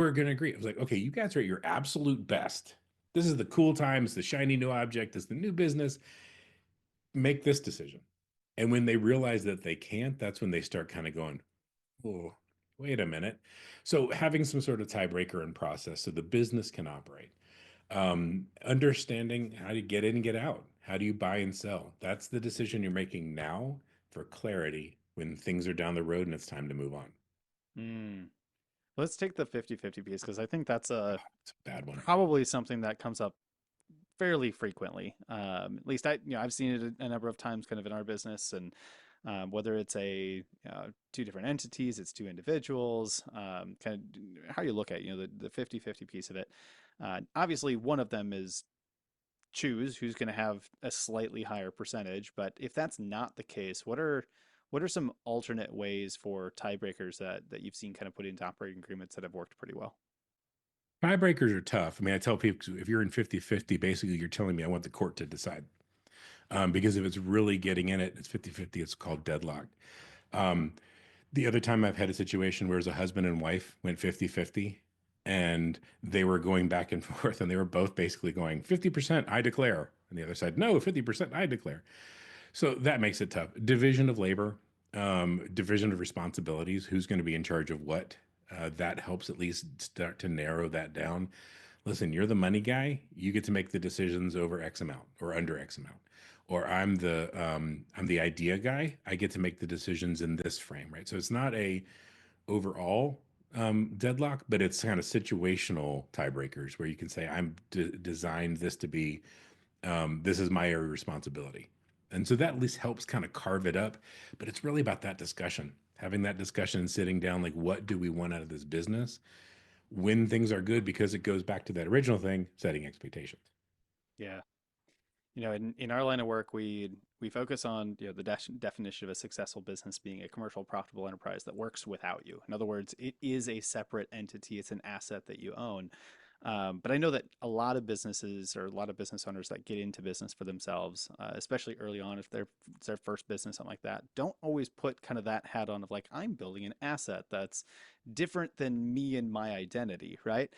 we're going to agree. I was like, okay, you guys are at your absolute best. This is the cool time. It's the shiny new object. It's the new business. Make this decision. And when they realize that they can't, that's when they start kind of going, oh, wait a minute. So having some sort of tiebreaker in process so the business can operate. Understanding how to get in and get out. How do you buy and sell? That's the decision you're making now for clarity when things are down the road and it's time to move on. Hmm. Let's take the 50-50 piece because I think that's Oh, a it's a bad one. probably something that comes up fairly frequently. At least I've seen it a number of times kind of in our business, and whether it's two different entities, it's two individuals, kind of how you look at, the 50-50 piece of it. Obviously one of them is choose who's going to have a slightly higher percentage, but if that's not the case, what are some alternate ways for tiebreakers that you've seen kind of put into operating agreements that have worked pretty well? Tiebreakers are tough. I mean, I tell people if you're in 50-50, basically you're telling me I want the court to decide. Because if it's really getting in it, it's 50-50, it's called deadlocked. Um, the other time I've had a situation where it was a husband and wife went 50-50 and they were going back and forth and they were both basically going 50% I declare. And the other side, no, 50% I declare. So that makes it tough. Division of labor, division of responsibilities, who's going to be in charge of what. That helps at least start to narrow that down. Listen, you're the money guy. You get to make the decisions over X amount or under X amount. Or I'm the idea guy. I get to make the decisions in this frame, right? So it's not a overall deadlock, but it's kind of situational tiebreakers where you can say I'm designed this to be this is my area of responsibility. And so that at least helps kind of carve it up. But it's really about that discussion, having that discussion and sitting down like, what do we want out of this business when things are good? Because it goes back to that original thing, setting expectations. Yeah. In our line of work, we focus on the definition of a successful business being a commercial profitable enterprise that works without you. In other words, it is a separate entity. It's an asset that you own. But I know that a lot of businesses or a lot of business owners that get into business for themselves, especially early on, if it's their first business, something like that, don't always put kind of that hat on of like, I'm building an asset that's different than me and my identity, right?